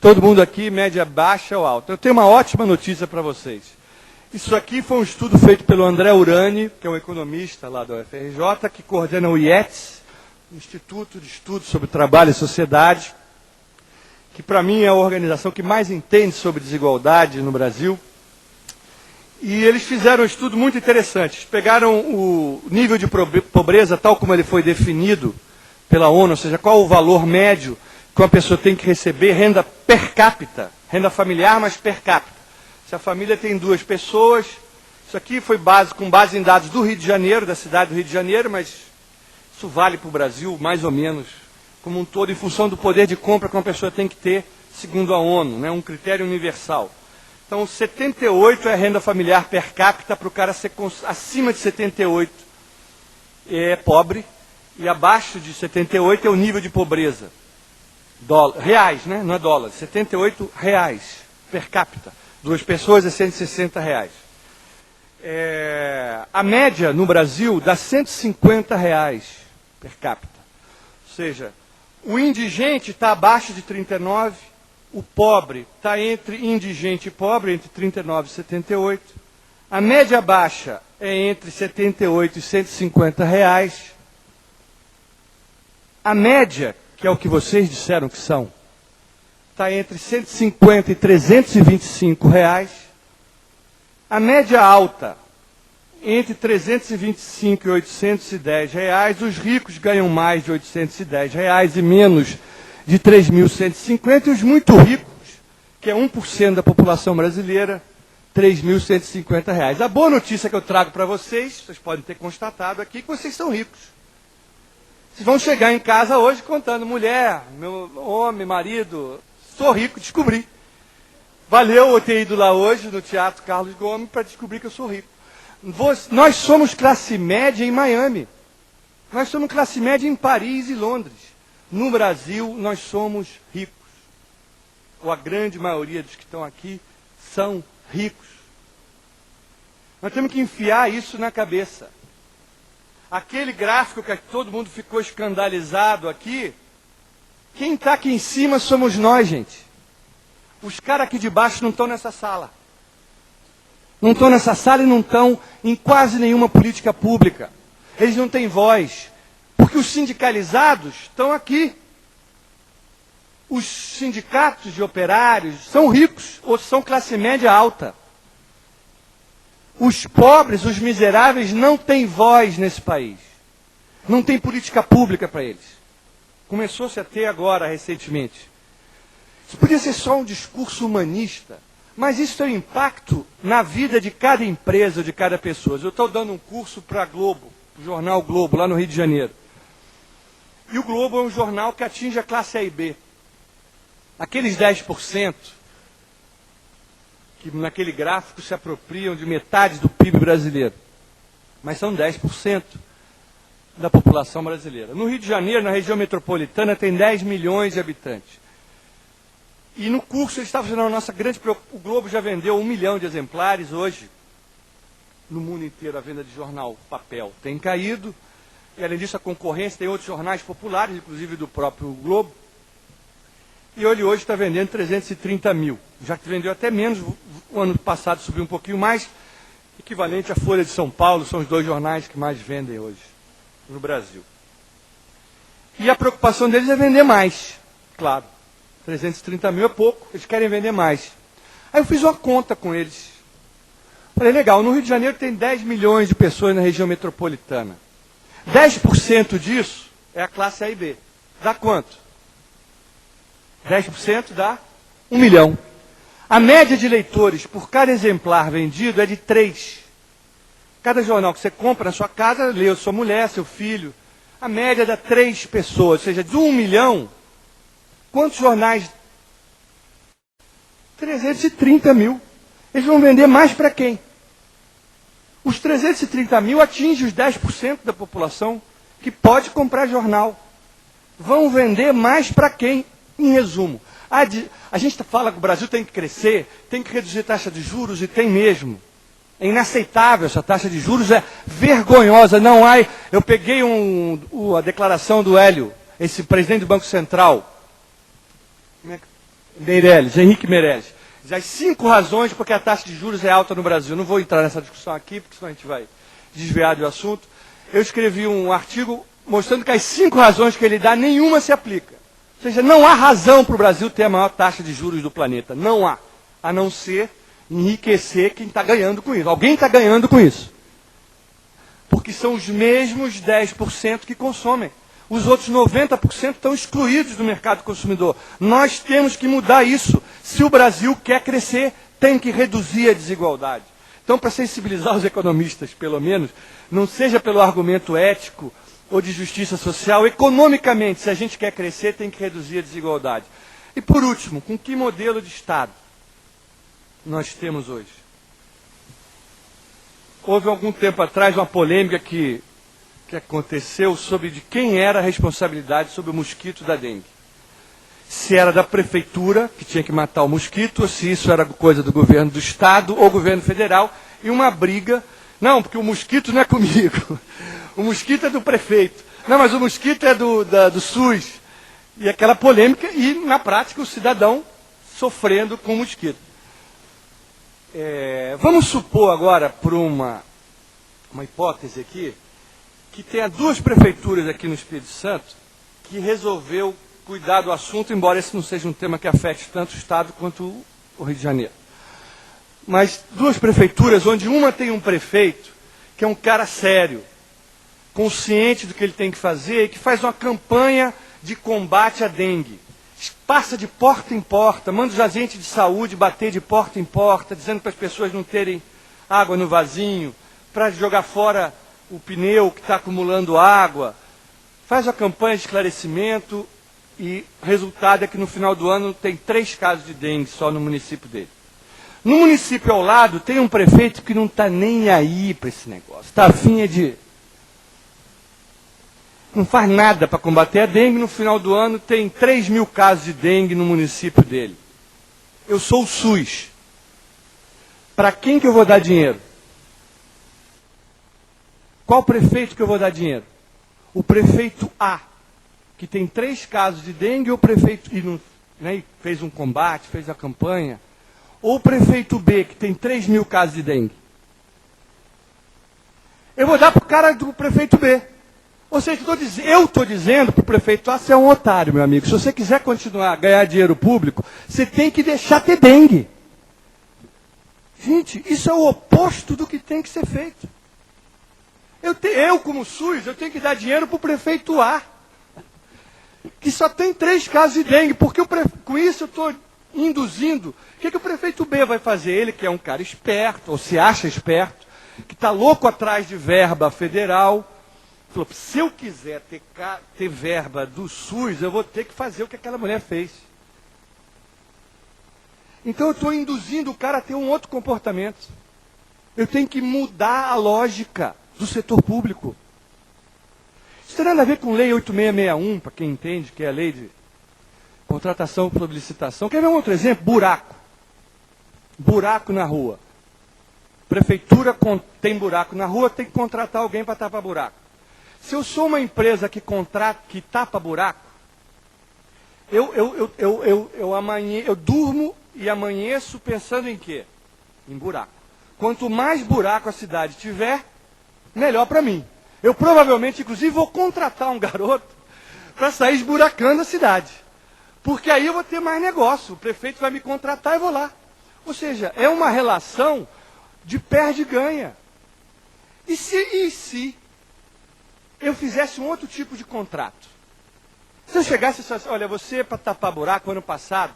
Todo mundo aqui, média baixa ou alta. Eu tenho uma ótima notícia para vocês. Isso aqui foi um estudo feito pelo André Urani, que é um economista lá da UFRJ, que coordena o IETS, Instituto de Estudos sobre Trabalho e Sociedade, que para mim é a organização que mais entende sobre desigualdade no Brasil. E eles fizeram um estudo muito interessante. Eles pegaram o nível de pobreza, tal como ele foi definido pela ONU, ou seja, qual o valor médio que uma pessoa tem que receber, renda per capita, renda familiar, mas per capita. Se a família tem 2 pessoas, isso aqui foi com base em dados do Rio de Janeiro, da cidade do Rio de Janeiro, mas isso vale para o Brasil, mais ou menos, como um todo, em função do poder de compra que uma pessoa tem que ter, segundo a ONU, né, um critério universal. Então, 78 é a renda familiar per capita, para o cara ser acima de 78 é pobre, e abaixo de 78 é o nível de pobreza. Reais, né? Não é dólares. 78 reais per capita. 2 pessoas é 160 reais. A média no Brasil dá 150 reais per capita. Ou seja, o indigente está abaixo de 39, o pobre está entre indigente e pobre, entre 39 e 78. A média baixa é entre 78 e 150 reais. A média, que é o que vocês disseram que são, está entre 150 e 325 reais. A média alta, entre 325 e 810 reais. Os ricos ganham mais de 810 reais e menos de 3.150. E os muito ricos, que é 1% da população brasileira, 3.150 reais. A boa notícia que eu trago para vocês podem ter constatado aqui, que vocês são ricos. Vocês vão chegar em casa hoje contando, mulher, meu homem, marido, sou rico, descobri. Valeu eu ter ido lá hoje no Teatro Carlos Gomes para descobrir que eu sou rico. Nós somos classe média em Miami. Nós somos classe média em Paris e Londres. No Brasil, nós somos ricos. Ou a grande maioria dos que estão aqui são ricos. Nós temos que enfiar isso na cabeça. Aquele gráfico que todo mundo ficou escandalizado aqui, quem está aqui em cima somos nós, gente. Os caras aqui de baixo não estão nessa sala. Não estão nessa sala e não estão em quase nenhuma política pública. Eles não têm voz. Porque os sindicalizados estão aqui. Os sindicatos de operários são ricos ou são classe média alta. Os pobres, os miseráveis, não têm voz nesse país. Não tem política pública para eles. Começou-se a ter agora, recentemente. Isso podia ser só um discurso humanista, mas isso tem um impacto na vida de cada empresa, de cada pessoa. Eu estou dando um curso para a Globo, o jornal Globo, lá no Rio de Janeiro. E o Globo é um jornal que atinge a classe A e B. Aqueles 10%, que naquele gráfico se apropriam de metade do PIB brasileiro. Mas são 10% da população brasileira. No Rio de Janeiro, na região metropolitana, tem 10 milhões de habitantes. E no curso eles estavam fazendo a nossa grande preocupação. O Globo já vendeu 1 milhão de exemplares hoje. No mundo inteiro a venda de jornal papel tem caído. E além disso a concorrência tem outros jornais populares, inclusive do próprio Globo. E ele hoje está vendendo 330 mil. Já que vendeu até menos, o ano passado subiu um pouquinho mais. Equivalente à Folha de São Paulo, são os 2 jornais que mais vendem hoje no Brasil. E a preocupação deles é vender mais, claro. 330 mil é pouco, eles querem vender mais. Aí eu fiz uma conta com eles. Falei, legal, no Rio de Janeiro tem 10 milhões de pessoas na região metropolitana. 10% disso é a classe A e B. Dá quanto? 10% dá 1 milhão. A média de leitores por cada exemplar vendido é de 3. Cada jornal que você compra na sua casa, lê a sua mulher, seu filho. A média dá 3 pessoas, ou seja, de 1 milhão, quantos jornais? 330 mil. Eles vão vender mais para quem? Os 330 mil atingem os 10% da população que pode comprar jornal. Vão vender mais para quem? Em resumo, a gente fala que o Brasil tem que crescer, tem que reduzir a taxa de juros, e tem mesmo. É inaceitável essa taxa de juros, é vergonhosa. Não há. Eu peguei a declaração do Hélio, esse presidente do Banco Central. Meirelles, Henrique Meirelles. As 5 razões porque a taxa de juros é alta no Brasil. Não vou entrar nessa discussão aqui, porque senão a gente vai desviar do assunto. Eu escrevi um artigo mostrando que as 5 razões que ele dá, nenhuma se aplica. Ou seja, não há razão para o Brasil ter a maior taxa de juros do planeta. Não há. A não ser enriquecer quem está ganhando com isso. Alguém está ganhando com isso. Porque são os mesmos 10% que consomem. Os outros 90% estão excluídos do mercado consumidor. Nós temos que mudar isso. Se o Brasil quer crescer, tem que reduzir a desigualdade. Então, para sensibilizar os economistas, pelo menos, não seja pelo argumento ético ou de justiça social, economicamente, se a gente quer crescer, tem que reduzir a desigualdade. E, por último, com que modelo de Estado nós temos hoje? Houve algum tempo atrás uma polêmica que aconteceu sobre de quem era a responsabilidade sobre o mosquito da dengue. Se era da prefeitura, que tinha que matar o mosquito, ou se isso era coisa do governo do Estado ou governo federal, e uma briga. Não, porque o mosquito não é comigo. O mosquito é do prefeito. Não, mas o mosquito é do SUS. E aquela polêmica, e na prática o cidadão sofrendo com o mosquito. Vamos supor agora, por uma hipótese aqui, que tenha 2 prefeituras aqui no Espírito Santo que resolveu cuidar do assunto, embora esse não seja um tema que afete tanto o Estado quanto o Rio de Janeiro. Mas 2 prefeituras, onde uma tem um prefeito, que é um cara sério, consciente do que ele tem que fazer, e que faz uma campanha de combate à dengue. Passa de porta em porta, manda os agentes de saúde bater de porta em porta, dizendo para as pessoas não terem água no vasinho, para jogar fora o pneu que está acumulando água. Faz a campanha de esclarecimento e o resultado é que no final do ano tem 3 casos de dengue só no município dele. No município ao lado tem um prefeito que não está nem aí para esse negócio. Está afim de... Não faz nada para combater a dengue, no final do ano tem 3.000 casos de dengue no município dele. Eu sou o SUS. Para quem que eu vou dar dinheiro? Qual prefeito que eu vou dar dinheiro? O prefeito A, que tem 3 casos de dengue, ou o prefeito e fez um combate, fez a campanha, ou o prefeito B, que tem 3.000 casos de dengue? Eu vou dar para o cara do prefeito B. Ou seja, eu estou dizendo para o prefeito A, você é um otário, meu amigo. Se você quiser continuar a ganhar dinheiro público, você tem que deixar ter dengue. Gente, isso é o oposto do que tem que ser feito. Eu como SUS, eu tenho que dar dinheiro para o prefeito A, que só tem 3 casos de dengue, porque com isso eu estou induzindo. O que o prefeito B vai fazer? Ele, que é um cara esperto, ou se acha esperto, que está louco atrás de verba federal, falou, se eu quiser ter verba do SUS, eu vou ter que fazer o que aquela mulher fez. Então eu estou induzindo o cara a ter um outro comportamento. Eu tenho que mudar a lógica do setor público. Isso tem nada a ver com lei 8661, para quem entende, que é a lei de contratação por licitação. Quer ver um outro exemplo? Buraco. Buraco na rua. Prefeitura tem buraco na rua, tem que contratar alguém para tapar buraco. Se eu sou uma empresa que tapa buraco, eu durmo e amanheço pensando em quê? Em buraco. Quanto mais buraco a cidade tiver, melhor para mim. Eu provavelmente, inclusive, vou contratar um garoto para sair esburacando a cidade. Porque aí eu vou ter mais negócio. O prefeito vai me contratar e eu vou lá. Ou seja, é uma relação de perde-ganha. E se eu fizesse um outro tipo de contrato? Se eu chegasse e dissesse, olha, você para tapar buraco, ano passado,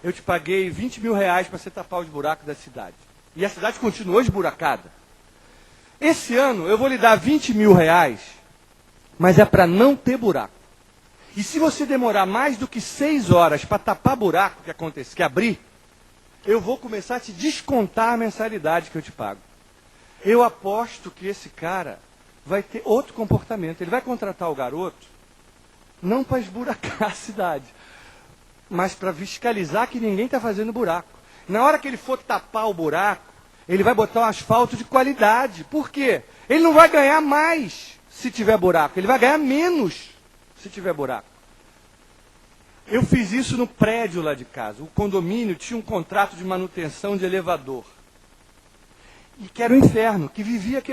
eu te paguei 20 mil reais para você tapar os buracos da cidade. E a cidade continuou esburacada. Esse ano eu vou lhe dar 20 mil reais, mas é para não ter buraco. E se você demorar mais do que 6 horas para tapar buraco que abrir, eu vou começar a te descontar a mensalidade que eu te pago. Eu aposto que esse cara vai ter outro comportamento. Ele vai contratar o garoto, não para esburacar a cidade, mas para fiscalizar que ninguém está fazendo buraco. Na hora que ele for tapar o buraco, ele vai botar um asfalto de qualidade. Por quê? Ele não vai ganhar mais se tiver buraco, ele vai ganhar menos se tiver buraco. Eu fiz isso no prédio lá de casa. O condomínio tinha um contrato de manutenção de elevador. E que era um inferno, que vivia quebrado.